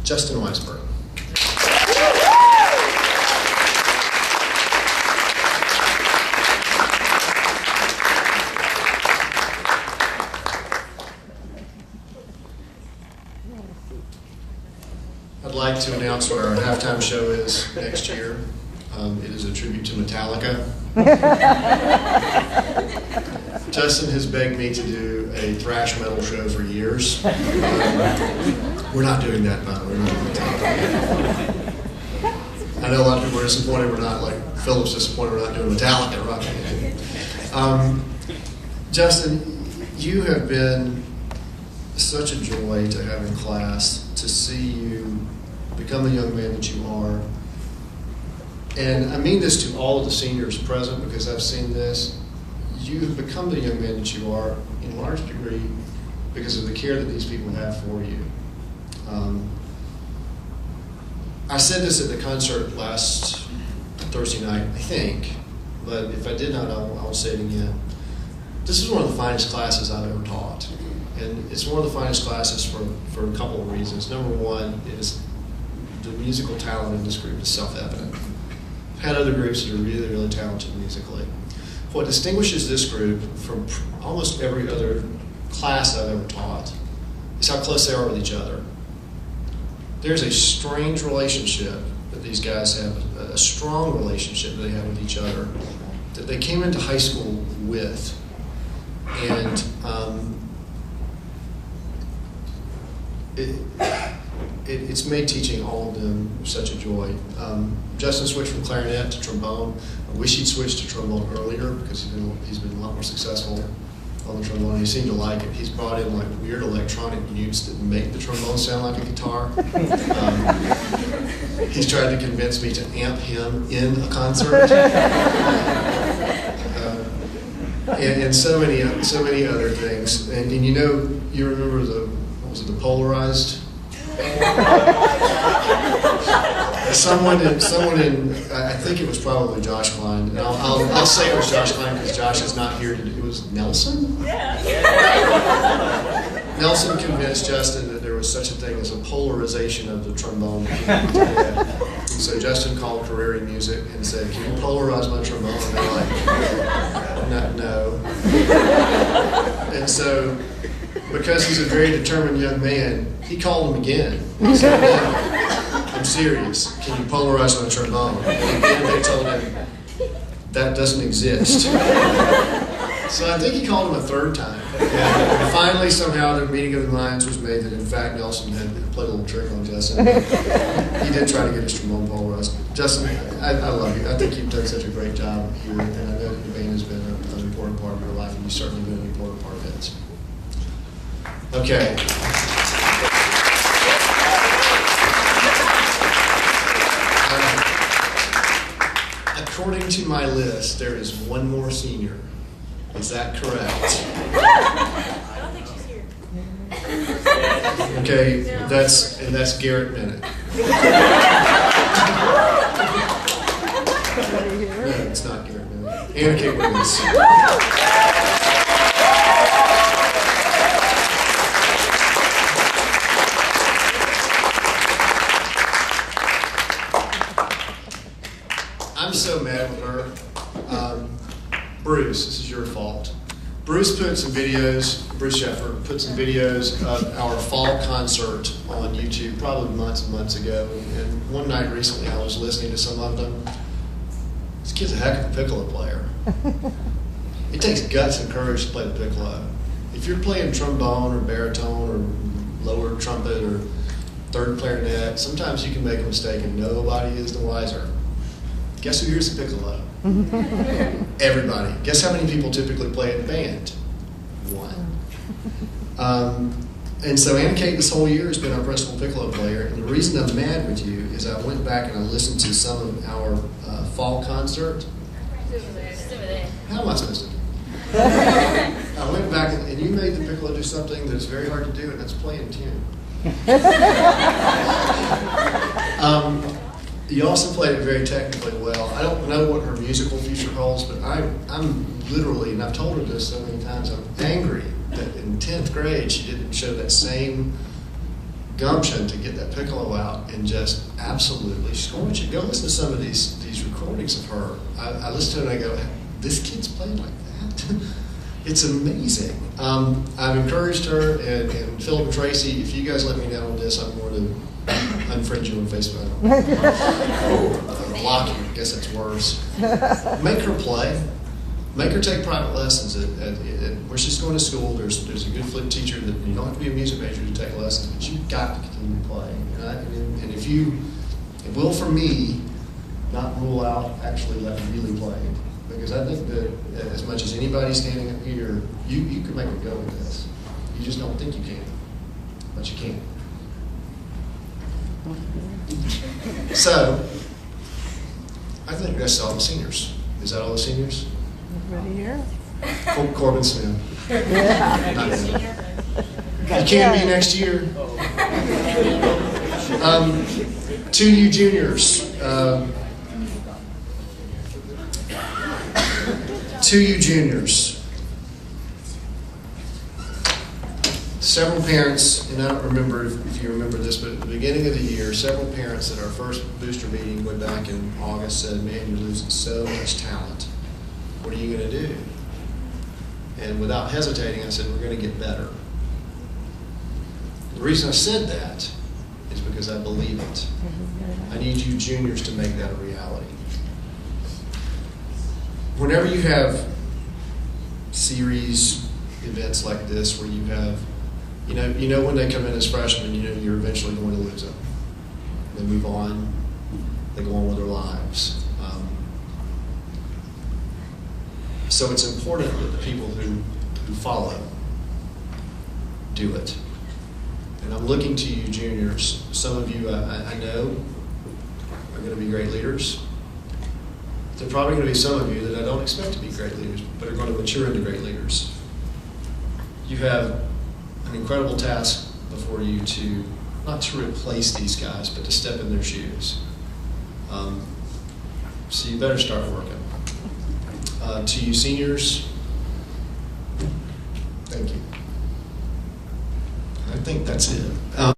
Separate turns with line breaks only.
Justin Weisberg. I'd like to announce what our halftime show is next year. It is a tribute to Metallica. Justin has begged me to do a thrash metal show for years. We're not doing that, by the way. We're not doing Metallica. I know a lot of people are disappointed we're not, like Philip's disappointed we're not doing Metallica. Justin, you have been such a joy to have in class, to see you become the young man that you are. And I mean this to all of the seniors present because I've seen this. You have become the young man that you are in large degree because of the care that these people have for you. I said this at the concert last Thursday night, I think, but if I did not, I'll say it again. This is one of the finest classes I've ever taught. And it's one of the finest classes for a couple of reasons. Number one is the musical talent in this group is self-evident. I've had other groups that are really, really talented musically. What distinguishes this group from almost every other class I've ever taught is how close they are with each other. There's a strange relationship that these guys have, a strong relationship that they have with each other that they came into high school with. And it's made teaching all of them such a joy. Justin switched from clarinet to trombone. I wish he'd switched to trombone earlier because he's been a lot more successful on the trombone. He seemed to like it. He's brought in like weird electronic mutes that make the trombone sound like a guitar. He's tried to convince me to amp him in a concert. And so many other things. And you know, you remember the polarized? Someone in, I think it was probably Josh Klein. And I'll say it was Josh Klein because Josh is not here. It was Nelson?
Yeah.
Nelson convinced Justin that there was such a thing as a polarization of the trombone. And so Justin called Carreri Music and said, "Can you polarize my trombone?" And they're like, "No." And so, because he's a very determined young man, he called him again. He said, "I'm serious. Can you polarize my trombone?" And again, they told him, "That doesn't exist." So I think he called him a third time. And finally, somehow, the meeting of the minds was made that, in fact, Nelson had played a little trick on Justin. He did try to get his trombone polarized. Justin, I love you. I think you've done such a great job here, and I know that the band has been an important part of your life, and you've certainly been an important part of it. Okay. According to my list, there is one more senior. Is that correct?
I don't think she's here.
Okay, that's Garrett Bennett. No, it's not Garrett Bennett. Anna Kate Williams. I'm so mad with her. Bruce, this is your fault. Bruce put some videos, Bruce Sheffer put some videos of our fall concert on YouTube probably months and months ago. And one night recently I was listening to some of them. This kid's a heck of a piccolo player. It takes guts and courage to play the piccolo. If you're playing trombone or baritone or lower trumpet or third clarinet, sometimes you can make a mistake and nobody is the wiser. Guess who hears the piccolo? Everybody. Guess how many people typically play in a band? One. And so Anna Kate this whole year has been our principal piccolo player. And the reason I'm mad with you is I went back and I listened to some of our fall concert. How am I supposed to do? I went back and you made the piccolo do something that's very hard to do, and that's play in tune. You also played it very technically well. I don't know what her musical future holds, but I'm literally, and I've told her this so many times, I'm angry that in 10th grade she didn't show that same gumption to get that piccolo out and just absolutely scorch it. Go listen to some of these recordings of her. I listen to it and I go, this kid's playing like that? It's amazing. I've encouraged her, and Philip and Tracy, if you guys let me down on this, I'm going to unfriend you on Facebook. Block you, I guess that's worse. Make her play. Make her take private lessons where she's going to school. There's a good flute teacher that you don't have to be a music major to take lessons, but you've got to continue to play. And if you, it will for me not rule out actually like really playing, because I think that as much as anybody standing up here, you can make a go at this. You just don't think you can, but you can. So, I think that's all the seniors. Is that all the seniors?
Everybody here?
Corbin Smith.
Yeah.
You can be next year. 2U juniors. 2U juniors. Several parents, and I don't remember if you remember this, but at the beginning of the year, several parents at our first booster meeting way back in August said, man, you're losing so much talent. What are you going to do? And without hesitating, I said, we're going to get better. The reason I said that is because I believe it. I need you juniors to make that a reality. Whenever you have series events like this where you have, you know when they come in as freshmen, you know you're eventually going to lose them. They move on, they go on with their lives. So it's important that the people who follow do it. And I'm looking to you juniors. Some of you I know are going to be great leaders. There are probably going to be some of you that I don't expect to be great leaders, but are going to mature into great leaders. You have an incredible task before you to, not to replace these guys, but to step in their shoes. So you better start working. To you seniors, thank you. I think that's it.